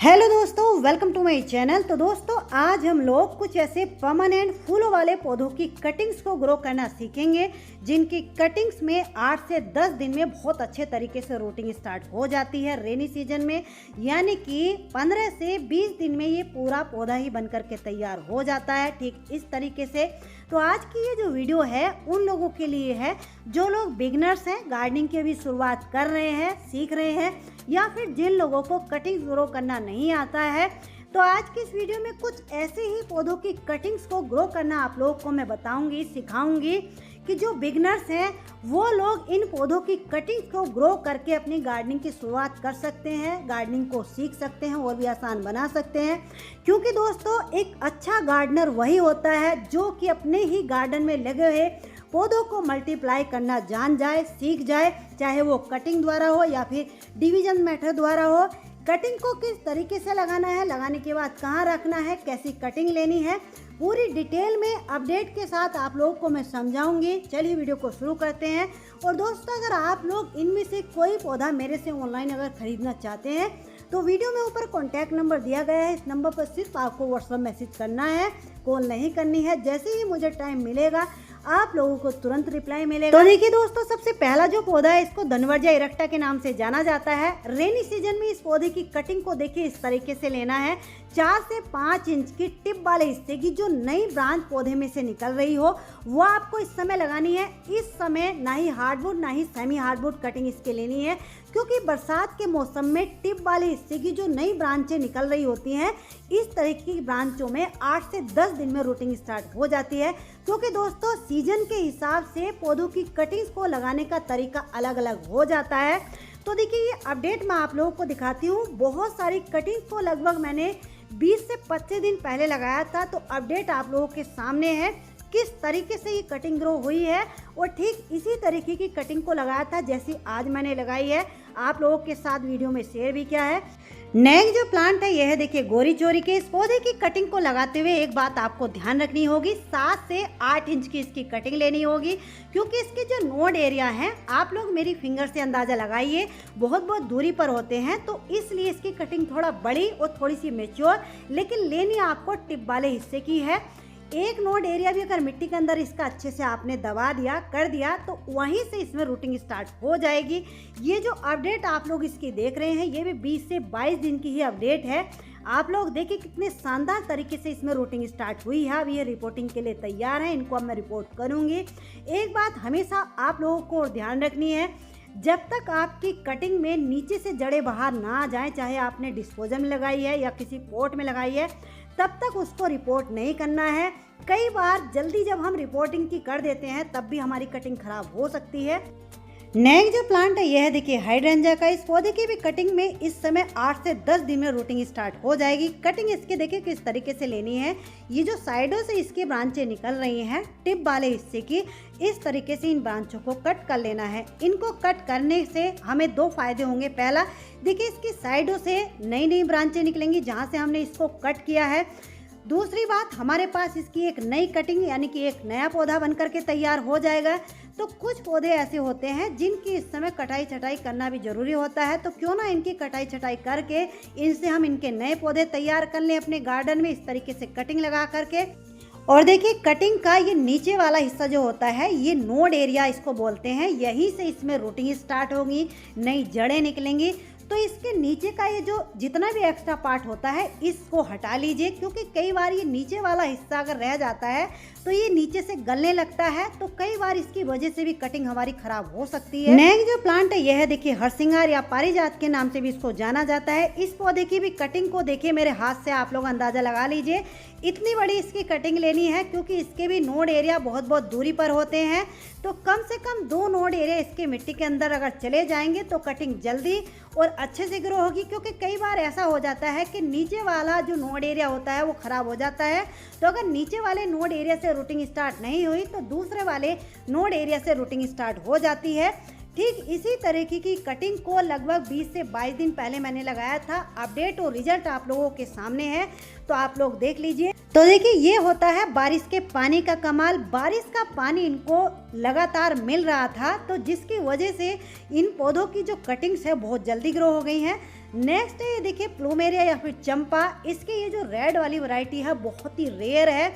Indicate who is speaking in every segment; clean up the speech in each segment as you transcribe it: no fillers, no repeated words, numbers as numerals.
Speaker 1: Hello दोस्तों, welcome to my channel. तो दोस्तों, आज हम लोग कुछ ऐसे परमानेंट फूलों वाले पौधों की कटिंग्स को ग्रो करना सीखेंगे, जिनकी कटिंग्स में 8 से 10 दिन में बहुत अच्छे तरीके से रूटिंग स्टार्ट हो जाती है रेनी सीजन में। यानी कि 15 से 20 दिन में ये पूरा पौधा ही बनकर के तैयार हो जाता है, ठीक इस तरीके से। तो आज की ये जो वीडियो है उन लोगों के लिए है जो लोग बिगनर्स हैं, गार्डनिंग की भी शुरुआत कर रहे हैं, सीख रहे हैं, या फिर जिन लोगों को कटिंग ग्रो करना नहीं आता है। तो आज की इस वीडियो में कुछ ऐसे ही पौधों की कटिंग्स को ग्रो करना आप लोगों को मैं बताऊंगी, सिखाऊंगी कि जो बिगनर्स हैं वो लोग इन पौधों की कटिंग्स को ग्रो करके अपनी गार्डनिंग की शुरुआत कर सकते हैं, गार्डनिंग को सीख सकते हैं और भी आसान बना सकते हैं। क्योंकि दोस्तों, एक अच्छा गार्डनर वही होता है जो कि अपने ही गार्डन में लगे हुए पौधों को मल्टीप्लाई करना जान जाए, सीख जाए, चाहे वो कटिंग द्वारा हो या फिर डिवीजन मेथड द्वारा हो। कटिंग को किस तरीके से लगाना है, लगाने के बाद कहाँ रखना है, कैसी कटिंग लेनी है, पूरी डिटेल में अपडेट के साथ आप लोगों को मैं समझाऊंगी। चलिए वीडियो को शुरू करते हैं। और दोस्तों, अगर आप लोग इनमें से कोई पौधा मेरे से ऑनलाइन अगर खरीदना चाहते हैं तो वीडियो में ऊपर कॉन्टैक्ट नंबर दिया गया है, इस नंबर पर सिर्फ आपको व्हाट्सएप मैसेज करना है, कॉल नहीं करनी है। जैसे ही मुझे टाइम मिलेगा आप लोगों को तुरंत रिप्लाई मिलेगा। तो देखिए दोस्तों, सबसे पहला जो पौधा है इसको धनवर्जा इरेक्टा के नाम से जाना जाता है। रेनी सीजन में इस पौधे की कटिंग को देखिए इस तरीके से लेना है। 4 से 5 इंच की टिप वाले हिस्से की जो नई ब्रांच पौधे में से निकल रही हो वो आपको इस समय लगानी है। इस समय ना ही हार्डवुड ना ही सेमी हार्डवुड कटिंग इसके लेनी है, क्योंकि बरसात के मौसम में टिप वाले हिस्से की जो नई ब्रांचें निकल रही होती हैं, इस तरीके की ब्रांचों में 8 से 10 दिन में रूटिंग स्टार्ट हो जाती है। क्योंकि दोस्तों, सीजन के हिसाब से पौधों की कटिंग्स को लगाने का तरीका अलग अलग हो जाता है। तो देखिए, ये अपडेट मैं आप लोगों को दिखाती हूँ। बहुत सारी कटिंग्स को लगभग मैंने 20 से 25 दिन पहले लगाया था, तो अपडेट आप लोगों के सामने है किस तरीके से ये कटिंग ग्रो हुई है। और ठीक इसी तरीके की कटिंग को लगाया था जैसी आज मैंने लगाई है, आप लोगों के साथ वीडियो में शेयर भी किया है। नेक्स्ट जो प्लांट है यह है, देखिए गोरी चोरी के। इस पौधे की कटिंग को लगाते हुए एक बात आपको ध्यान रखनी होगी, 7 से 8 इंच की इसकी कटिंग लेनी होगी। क्योंकि इसके जो नोड एरिया हैं, आप लोग मेरी फिंगर से अंदाजा लगाइए, बहुत बहुत दूरी पर होते हैं, तो इसलिए इसकी कटिंग थोड़ा बड़ी और थोड़ी सी मेच्योर, लेकिन लेनी आपको टिप वाले हिस्से की है। एक नोड एरिया भी अगर मिट्टी के अंदर इसका अच्छे से आपने दबा दिया, कर दिया, तो वहीं से इसमें रूटिंग स्टार्ट हो जाएगी। ये जो अपडेट आप लोग इसकी देख रहे हैं ये भी 20 से 22 दिन की ही अपडेट है। आप लोग देखिए कितने शानदार तरीके से इसमें रूटिंग स्टार्ट हुई है। अब ये रिपोर्टिंग के लिए तैयार है, इनको अब मैं रिपोर्ट करूँगी। एक बात हमेशा आप लोगों को ध्यान रखनी है, जब तक आपकी कटिंग में नीचे से जड़ें बाहर ना आ जाएं, चाहे आपने डिस्पोजल में लगाई है या किसी पॉट में लगाई है, तब तक उसको रिपोर्ट नहीं करना है। कई बार जल्दी जब हम रिपोर्टिंग की कर देते हैं तब भी हमारी कटिंग खराब हो सकती है। नेक्स्ट जो प्लांट है यह है, देखिए हाइड्रेंजा का। इस पौधे की भी कटिंग में इस समय 8 से 10 दिन में रूटिंग स्टार्ट हो जाएगी। कटिंग इसके देखिए किस तरीके से लेनी है। ये जो साइडों से इसकी ब्रांचें निकल रही हैं टिप वाले हिस्से की, इस तरीके से इन ब्रांचों को कट कर लेना है। इनको कट करने से हमें 2 फायदे होंगे। पहला, देखिए इसकी साइडों से नई नई ब्रांचें निकलेंगी जहाँ से हमने इसको कट किया है। दूसरी बात, हमारे पास इसकी एक नई कटिंग यानी कि एक नया पौधा बनकर के तैयार हो जाएगा। तो कुछ पौधे ऐसे होते हैं जिनकी इस समय कटाई छटाई करना भी जरूरी होता है, तो क्यों ना इनकी कटाई छटाई करके इनसे हम इनके नए पौधे तैयार कर लें अपने गार्डन में, इस तरीके से कटिंग लगा करके। और देखिए कटिंग का ये नीचे वाला हिस्सा जो होता है ये नोड एरिया इसको बोलते हैं, यहीं से इसमें रूटिंग स्टार्ट होगी, नई जड़ें निकलेंगी। तो इसके नीचे का ये जो जितना भी एक्स्ट्रा पार्ट होता है इसको हटा लीजिए, क्योंकि कई बार ये नीचे वाला हिस्सा अगर रह जाता है तो ये नीचे से गलने लगता है, तो कई बार इसकी वजह से भी कटिंग हमारी खराब हो सकती है। नेक्स्ट जो प्लांट है यह है, देखिए हरसिंगार या पारिजात के नाम से भी इसको जाना जाता है। इस पौधे की भी कटिंग को देखिए मेरे हाथ से आप लोग अंदाजा लगा लीजिए, इतनी बड़ी इसकी कटिंग लेनी है, क्योंकि इसके भी नोड एरिया बहुत बहुत दूरी पर होते हैं। तो कम से कम 2 नोड एरिया इसके मिट्टी के अंदर अगर चले जाएंगे तो कटिंग जल्दी और अच्छे से ग्रो होगी। क्योंकि कई बार ऐसा हो जाता है कि नीचे वाला जो नोड एरिया होता है वो खराब हो जाता है, तो अगर नीचे वाले नोड एरिया से रूटिंग स्टार्ट नहीं हुई तो दूसरे वाले नोड एरिया से रूटिंग स्टार्ट हो जाती है। ठीक इसी तरीके की कटिंग को लगभग 20 से 22 दिन पहले मैंने लगाया था। अपडेट और रिजल्ट आप लोगों के सामने है, तो आप लोग देख लीजिए। तो देखिए ये होता है बारिश के पानी का कमाल। बारिश का पानी इनको लगातार मिल रहा था, तो जिसकी वजह से इन पौधों की जो कटिंग्स है बहुत जल्दी ग्रो हो गई हैं। नेक्स्ट है ये देखिए प्लूमेरिया या फिर चंपा। इसकी ये जो रेड वाली वैरायटी है बहुत ही रेयर है,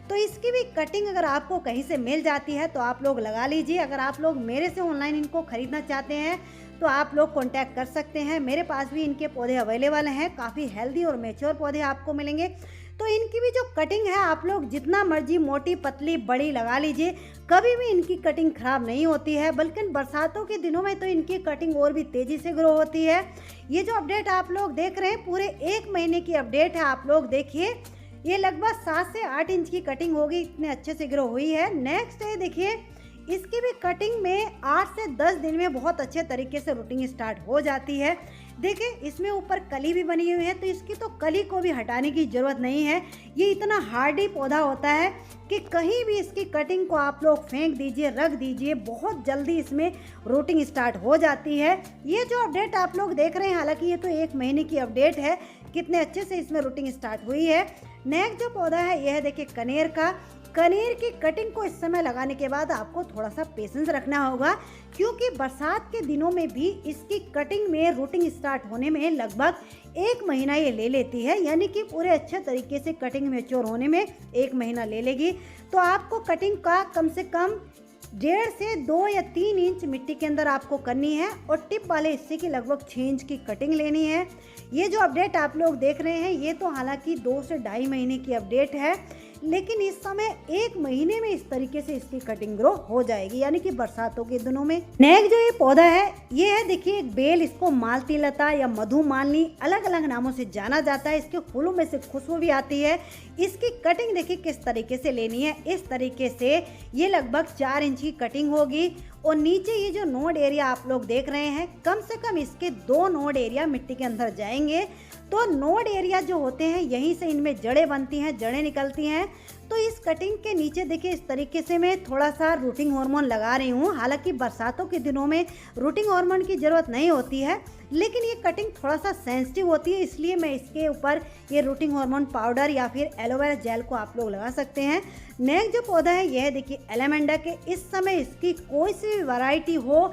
Speaker 1: तो इसकी भी कटिंग अगर आपको कहीं से मिल जाती है तो आप लोग लगा लीजिए। अगर आप लोग मेरे से ऑनलाइन इनको खरीदना चाहते हैं तो आप लोग कांटेक्ट कर सकते हैं। मेरे पास भी इनके पौधे अवेलेबल हैं, काफ़ी हेल्दी और मैच्योर पौधे आपको मिलेंगे। तो इनकी भी जो कटिंग है आप लोग जितना मर्जी मोटी पतली बड़ी लगा लीजिए, कभी भी इनकी कटिंग खराब नहीं होती है। बल्कि बरसातों के दिनों में तो इनकी कटिंग और भी तेज़ी से ग्रो होती है। ये जो अपडेट आप लोग देख रहे हैं पूरे 1 महीने की अपडेट है। आप लोग देखिए ये लगभग 7 से 8 इंच की कटिंग होगी, इतने अच्छे से ग्रो हुई है। नेक्स्ट है देखिए इसकी भी कटिंग में 8 से 10 दिन में बहुत अच्छे तरीके से रूटिंग स्टार्ट हो जाती है। देखिए इसमें ऊपर कली भी बनी हुई है, तो इसकी तो कली को भी हटाने की ज़रूरत नहीं है। ये इतना हार्डी पौधा होता है कि कहीं भी इसकी कटिंग को आप लोग फेंक दीजिए, रख दीजिए, बहुत जल्दी इसमें रूटिंग स्टार्ट हो जाती है। ये जो अपडेट आप लोग देख रहे हैं, हालांकि ये तो 1 महीने की अपडेट है, कितने अच्छे से इसमें रूटिंग स्टार्ट हुई है। नेक्स्ट जो पौधा है यह है देखिए कनेर का। कनेर की कटिंग को इस समय लगाने के बाद आपको थोड़ा सा पेशेंस रखना होगा, क्योंकि बरसात के दिनों में भी इसकी कटिंग में रूटिंग स्टार्ट होने में लगभग 1 महीना ये ले लेती है। यानी कि पूरे अच्छे तरीके से कटिंग मैच्योर होने में 1 महीना ले लेगी। तो आपको कटिंग का कम से कम 1.5 से 2 या 3 इंच मिट्टी के अंदर आपको करनी है और टिप वाले हिस्से की लगभग 6 इंच की कटिंग लेनी है। ये जो अपडेट आप लोग देख रहे हैं ये तो हालांकि 2 से 2.5 महीने की अपडेट है, लेकिन इस समय 1 महीने में इस तरीके से इसकी कटिंग ग्रो हो जाएगी, यानी कि बरसातों के दिनों में। नेक्स्ट जो ये पौधा है ये है देखिए एक बेल। इसको मालती लता या मधुमालिनी अलग अलग नामों से जाना जाता है। इसके फूलों में से खुशबू भी आती है। इसकी कटिंग देखिए किस तरीके से लेनी है। इस तरीके से ये लगभग 4 इंच की कटिंग होगी और नीचे ये जो नोड एरिया आप लोग देख रहे हैं, कम से कम इसके 2 नोड एरिया मिट्टी के अंदर जाएंगे। तो नोड एरिया जो होते हैं यहीं से इनमें जड़ें बनती हैं, जड़ें निकलती हैं। तो इस कटिंग के नीचे देखिए इस तरीके से मैं थोड़ा सा रूटिंग हार्मोन लगा रही हूँ। हालांकि बरसातों के दिनों में रूटिंग हार्मोन की ज़रूरत नहीं होती है, लेकिन ये कटिंग थोड़ा सा सेंसिटिव होती है, इसलिए मैं इसके ऊपर ये रूटिंग हार्मोन पाउडर या फिर एलोवेरा जेल को आप लोग लगा सकते हैं। नेक्स्ट जो पौधा है यह देखिए एलामेंडा के। इस समय इसकी कोई सी भी वैरायटी हो,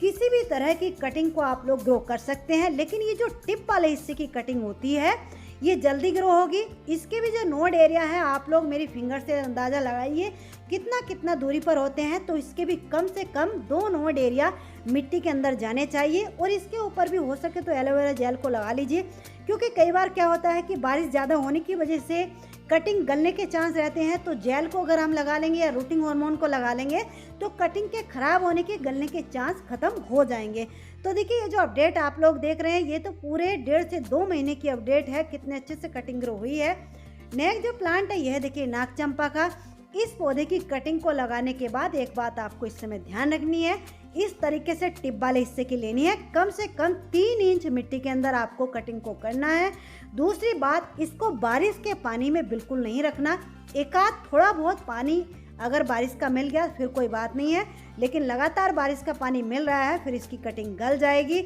Speaker 1: किसी भी तरह की कटिंग को आप लोग ग्रो कर सकते हैं, लेकिन ये जो टिप वाले हिस्से की कटिंग होती है ये जल्दी ग्रो होगी। इसके भी जो नोड एरिया है आप लोग मेरी फिंगर से अंदाज़ा लगाइए कितना दूरी पर होते हैं। तो इसके भी कम से कम 2 नोड एरिया मिट्टी के अंदर जाने चाहिए और इसके ऊपर भी हो सके तो एलोवेरा जेल को लगा लीजिए, क्योंकि कई बार क्या होता है कि बारिश ज़्यादा होने की वजह से कटिंग गलने के चांस रहते हैं। तो जेल को अगर हम लगा लेंगे या रूटिंग हार्मोन को लगा लेंगे तो कटिंग के खराब होने के, गलने के चांस खत्म हो जाएंगे। तो देखिए ये जो अपडेट आप लोग देख रहे हैं ये तो पूरे 1.5 से 2 महीने की अपडेट है, कितने अच्छे से कटिंग ग्रो हुई है। नेक्स्ट जो प्लांट है यह देखिए नाग चंपा का। इस पौधे की कटिंग को लगाने के बाद एक बात आपको इस समय ध्यान रखनी है, इस तरीके से टिप वाले हिस्से की लेनी है। कम से कम 3 इंच मिट्टी के अंदर आपको कटिंग को करना है। दूसरी बात, इसको बारिश के पानी में बिल्कुल नहीं रखना। एकाध थोड़ा बहुत पानी अगर बारिश का मिल गया फिर कोई बात नहीं है, लेकिन लगातार बारिश का पानी मिल रहा है फिर इसकी कटिंग गल जाएगी।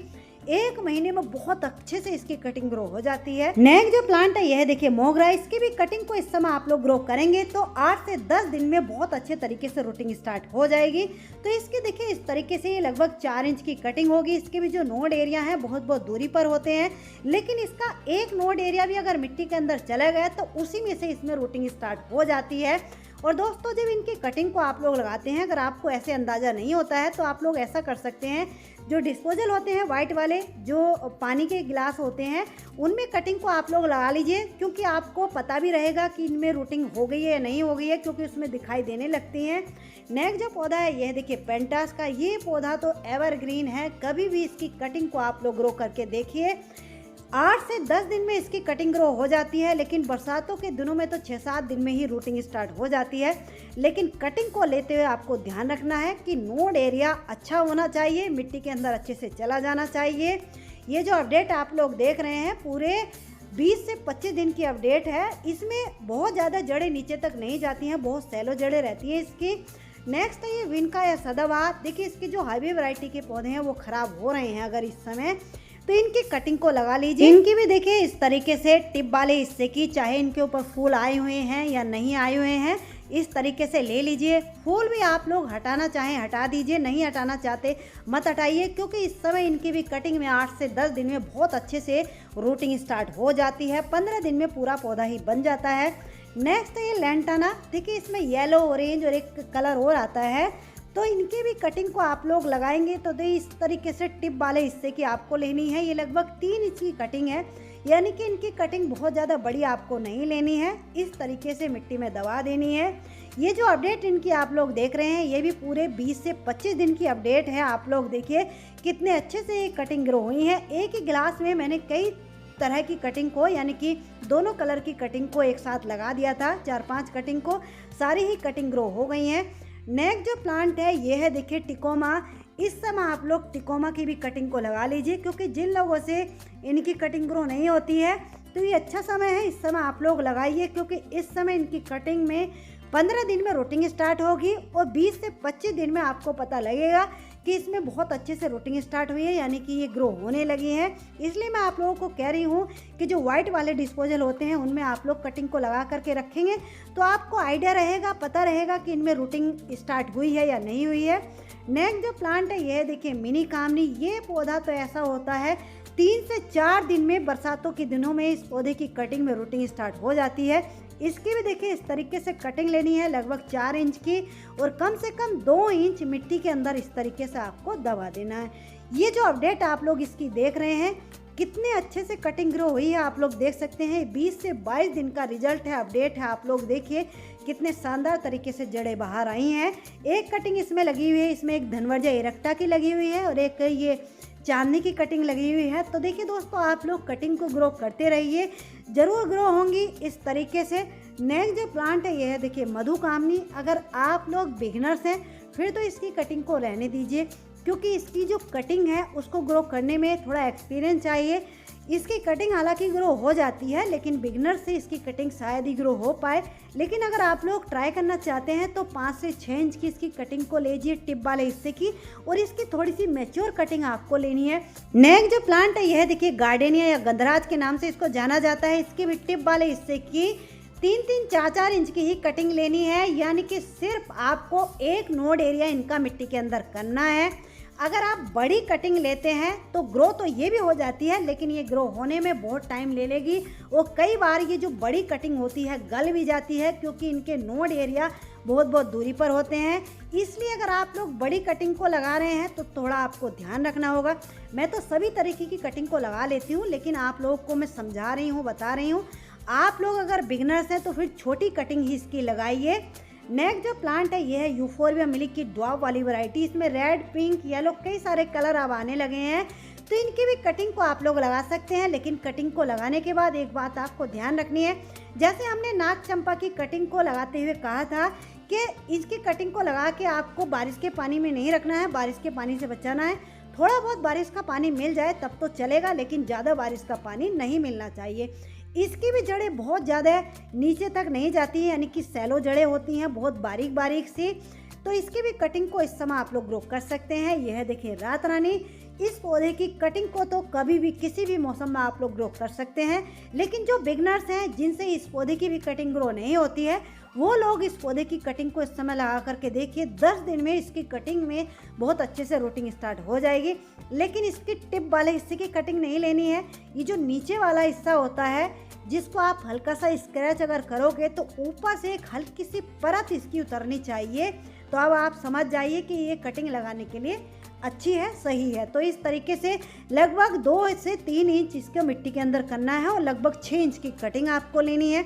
Speaker 1: 1 महीने में बहुत अच्छे से इसकी कटिंग ग्रो हो जाती है। नेक्स्ट जो प्लांट है यह देखिए मोगरा। इसकी भी कटिंग को इस समय आप लोग ग्रो करेंगे तो 8 से 10 दिन में बहुत अच्छे तरीके से रूटिंग स्टार्ट हो जाएगी। तो इसके देखिए इस तरीके से ये लगभग 4 इंच की कटिंग होगी। इसके भी जो नोड एरिया है बहुत दूरी पर होते हैं, लेकिन इसका एक नोड एरिया भी अगर मिट्टी के अंदर चला गया तो उसी में से इसमें रूटिंग स्टार्ट हो जाती है। और दोस्तों जब इनकी कटिंग को आप लोग लगाते हैं, अगर आपको ऐसे अंदाज़ा नहीं होता है तो आप लोग ऐसा कर सकते हैं, जो डिस्पोजल होते हैं वाइट वाले, जो पानी के गिलास होते हैं, उनमें कटिंग को आप लोग लगा लीजिए, क्योंकि आपको पता भी रहेगा कि इनमें रूटिंग हो गई है या नहीं हो गई है, क्योंकि उसमें दिखाई देने लगती हैं। नेक्स्ट जो पौधा है यह देखिए पेंटास का। ये पौधा तो एवरग्रीन है, कभी भी इसकी कटिंग को आप लोग ग्रो करके देखिए। 8 से 10 दिन में इसकी कटिंग ग्रो हो जाती है, लेकिन बरसातों के दिनों में तो 6-7 दिन में ही रूटिंग स्टार्ट हो जाती है। लेकिन कटिंग को लेते हुए आपको ध्यान रखना है कि नोड एरिया अच्छा होना चाहिए, मिट्टी के अंदर अच्छे से चला जाना चाहिए। ये जो अपडेट आप लोग देख रहे हैं पूरे 20 से 25 दिन की अपडेट है। इसमें बहुत ज़्यादा जड़ें नीचे तक नहीं जाती हैं, बहुत सैलो जड़ें रहती हैं इसकी। नेक्स्ट है ये विनका या सदाबहार। देखिए इसकी जो हाईवे वैरायटी के पौधे हैं वो ख़राब हो रहे हैं अगर इस समय, तो इनकी कटिंग को लगा लीजिए। इनकी भी देखिए इस तरीके से टिप वाले हिस्से की, चाहे इनके ऊपर फूल आए हुए हैं या नहीं आए हुए हैं, इस तरीके से ले लीजिए। फूल भी आप लोग हटाना चाहें हटा दीजिए, नहीं हटाना चाहते मत हटाइए, क्योंकि इस समय इनकी भी कटिंग में 8 से 10 दिन में बहुत अच्छे से रूटिंग स्टार्ट हो जाती है। 15 दिन में पूरा पौधा ही बन जाता है। नेक्स्ट है ये लैंटाना। देखिए इसमें येलो, ऑरेंज और एक कलर और आता है। तो इनकी भी कटिंग को आप लोग लगाएंगे तो इस तरीके से टिप वाले हिस्से की आपको लेनी है। ये लगभग 3 इंच की कटिंग है, यानी कि इनकी कटिंग बहुत ज़्यादा बड़ी आपको नहीं लेनी है। इस तरीके से मिट्टी में दबा देनी है। ये जो अपडेट इनकी आप लोग देख रहे हैं, ये भी पूरे 20 से 25 दिन की अपडेट है। आप लोग देखिए कितने अच्छे से ये कटिंग ग्रो हुई है। एक ही गिलास में मैंने कई तरह की कटिंग को, यानी कि दोनों कलर की कटिंग को एक साथ लगा दिया था। 4-5 कटिंग को सारी ही कटिंग ग्रो हो गई हैं। नेक्स्ट जो प्लांट है ये है, देखिए टिकोमा। इस समय आप लोग टिकोमा की भी कटिंग को लगा लीजिए, क्योंकि जिन लोगों से इनकी कटिंग ग्रो नहीं होती है तो ये अच्छा समय है, इस समय आप लोग लगाइए, क्योंकि इस समय इनकी कटिंग में 15 दिन में रूटिंग स्टार्ट होगी और 20 से 25 दिन में आपको पता लगेगा कि इसमें बहुत अच्छे से रूटिंग स्टार्ट हुई है, यानी कि ये ग्रो होने लगी है। इसलिए मैं आप लोगों को कह रही हूँ कि जो वाइट वाले डिस्पोजल होते हैं उनमें आप लोग कटिंग को लगा करके रखेंगे तो आपको आइडिया रहेगा, पता रहेगा कि इनमें रूटिंग स्टार्ट हुई है या नहीं हुई है। नेक्स्ट जो प्लांट है ये देखिए मिनी कामनी। ये पौधा तो ऐसा होता है 3 से 4 दिन में, बरसातों के दिनों में इस पौधे की कटिंग में रूटिंग स्टार्ट हो जाती है। इसकी भी देखिए इस तरीके से कटिंग लेनी है, लगभग 4 इंच की, और कम से कम 2 इंच मिट्टी के अंदर इस तरीके से आपको दबा देना है। ये जो अपडेट आप लोग इसकी देख रहे हैं, कितने अच्छे से कटिंग ग्रो हुई है आप लोग देख सकते हैं। 20 से 22 दिन का रिजल्ट है, अपडेट है। आप लोग देखिए कितने शानदार तरीके से जड़ें बाहर आई हैं। एक कटिंग इसमें लगी हुई है, इसमें एक धनवर्जा इरेक्टा की लगी हुई है और एक ये चांदनी की कटिंग लगी हुई है। तो देखिए दोस्तों, आप लोग कटिंग को ग्रो करते रहिए, ज़रूर ग्रो होंगी इस तरीके से। नेक्स्ट जो प्लांट है ये है देखिए मधुकामनी। अगर आप लोग बिगिनर्स हैं फिर तो इसकी कटिंग को रहने दीजिए, क्योंकि इसकी जो कटिंग है उसको ग्रो करने में थोड़ा एक्सपीरियंस चाहिए। इसकी कटिंग हालांकि ग्रो हो जाती है, लेकिन बिगनर से इसकी कटिंग शायद ही ग्रो हो पाए। लेकिन अगर आप लोग ट्राई करना चाहते हैं तो 5 से 6 इंच की इसकी कटिंग को लीजिए, टिप वाले हिस्से की, और इसकी थोड़ी सी मैच्योर कटिंग आपको लेनी है। नेक्स्ट जो प्लांट है यह देखिए गार्डेनिया या गंधराज के नाम से इसको जाना जाता है। इसकी भी टिप वाले हिस्से की 3-3, 4-4 इंच की ही कटिंग लेनी है, यानी कि सिर्फ आपको एक नोड एरिया इनका मिट्टी के अंदर करना है। अगर आप बड़ी कटिंग लेते हैं तो ग्रो तो ये भी हो जाती है, लेकिन ये ग्रो होने में बहुत टाइम ले लेगी और कई बार ये जो बड़ी कटिंग होती है गल भी जाती है, क्योंकि इनके नोड एरिया बहुत बहुत दूरी पर होते हैं। इसलिए अगर आप लोग बड़ी कटिंग को लगा रहे हैं तो थोड़ा आपको ध्यान रखना होगा। मैं तो सभी तरीके की कटिंग को लगा लेती हूँ, लेकिन आप लोगों को मैं समझा रही हूँ, बता रही हूँ। आप लोग अगर बिगनर्स हैं तो फिर छोटी कटिंग ही इसकी लगाइए। नेक्स्ट जो प्लांट है ये है यूफोरबिया मिल्क की ड्वार्फ वाली वैरायटी। इसमें रेड, पिंक, येलो कई सारे कलर अब आने लगे हैं, तो इनकी भी कटिंग को आप लोग लगा सकते हैं। लेकिन कटिंग को लगाने के बाद एक बात आपको ध्यान रखनी है, जैसे हमने नाग चंपा की कटिंग को लगाते हुए कहा था कि इसकी कटिंग को लगा के आपको बारिश के पानी में नहीं रखना है, बारिश के पानी से बचाना है। थोड़ा बहुत बारिश का पानी मिल जाए तब तो चलेगा, लेकिन ज़्यादा बारिश का पानी नहीं मिलना चाहिए। इसकी भी जड़ें बहुत ज़्यादा नीचे तक नहीं जाती हैं, यानी कि सैलो जड़ें होती हैं, बहुत बारीक बारीक सी। तो इसकी भी कटिंग को इस समय आप लोग ग्रो कर सकते हैं। यह देखिए रात रानी। इस पौधे की कटिंग को तो कभी भी किसी भी मौसम में आप लोग ग्रो कर सकते हैं, लेकिन जो बिगनर्स हैं जिनसे इस पौधे की भी कटिंग ग्रो नहीं होती है, वो लोग इस पौधे की कटिंग को इस समय लगा करके देखिए, 10 दिन में इसकी कटिंग में बहुत अच्छे से रूटिंग स्टार्ट हो जाएगी। लेकिन इसकी टिप वाले हिस्से की कटिंग नहीं लेनी है। ये जो नीचे वाला हिस्सा होता है, जिसको आप हल्का सा स्क्रैच अगर करोगे तो ऊपर से एक हल्की सी परत इसकी उतरनी चाहिए। तो अब आप समझ जाइए कि ये कटिंग लगाने के लिए अच्छी है, सही है। तो इस तरीके से लगभग 2 से 3 इंच इसको मिट्टी के अंदर करना है और लगभग 6 इंच की कटिंग आपको लेनी है।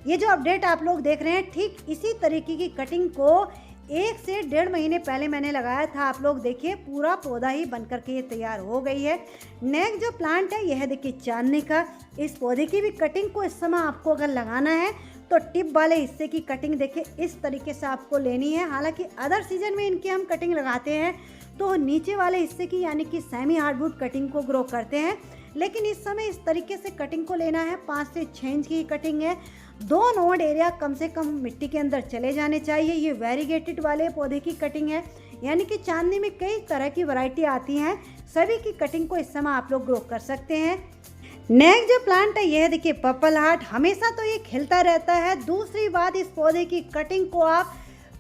Speaker 1: ये जो अपडेट आप लोग देख रहे हैं, ठीक इसी तरीके की कटिंग को 1 से 1.5 महीने पहले मैंने लगाया था। आप लोग देखिए पूरा पौधा ही बन करके ये तैयार हो गई है। नेक्स्ट जो प्लांट है यह देखिए चांदनी का। इस पौधे की भी कटिंग को इस समय आपको अगर लगाना है तो टिप वाले हिस्से की कटिंग देखिए इस तरीके से आपको लेनी है। हालांकि अदर सीजन में इनकी हम कटिंग लगाते हैं तो नीचे वाले हिस्से की यानी कि सेमी हार्डवुड कटिंग को ग्रो करते हैं, लेकिन इस समय इस तरीके से कटिंग को लेना है। 5 से 6 इंच की कटिंग है। 2 नोड एरिया कम से कम मिट्टी के अंदर चले जाने चाहिए। ये वेरीगेटेड वाले पौधे की कटिंग है, यानी कि चांदनी में कई तरह की वैरायटी आती हैं। सभी की कटिंग को इस समय आप लोग ग्रो कर सकते हैं। नेक्स्ट जो प्लांट है यह देखिए पर्पल हार्ट। हमेशा तो ये खिलता रहता है। दूसरी बात, इस पौधे की कटिंग को आप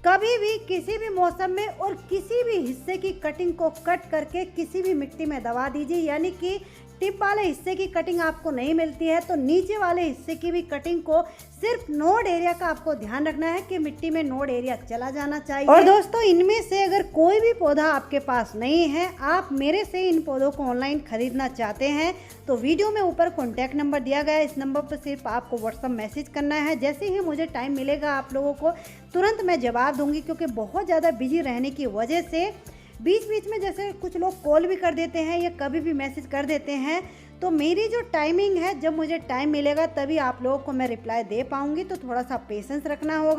Speaker 1: कभी भी किसी भी मौसम में और किसी भी हिस्से की कटिंग को कट करके किसी भी मिट्टी में दबा दीजिए, यानी कि टिप वाले हिस्से की कटिंग आपको नहीं मिलती है तो नीचे वाले हिस्से की भी कटिंग को सिर्फ नोड एरिया का आपको ध्यान रखना है कि मिट्टी में नोड एरिया चला जाना चाहिए। और दोस्तों, इनमें से अगर कोई भी पौधा आपके पास नहीं है, आप मेरे से इन पौधों को ऑनलाइन खरीदना चाहते हैं तो वीडियो में ऊपर कॉन्टैक्ट नंबर दिया गया है। इस नंबर पर सिर्फ आपको व्हाट्सअप मैसेज करना है। जैसे ही मुझे टाइम मिलेगा आप लोगों को तुरंत मैं जवाब दूंगी, क्योंकि बहुत ज़्यादा बिजी रहने की वजह से बीच बीच में जैसे कुछ लोग कॉल भी कर देते हैं या कभी भी मैसेज कर देते हैं, तो मेरी जो टाइमिंग है, जब मुझे टाइम मिलेगा तभी आप लोगों को मैं रिप्लाई दे पाऊंगी, तो थोड़ा सा पेशेंस रखना होगा।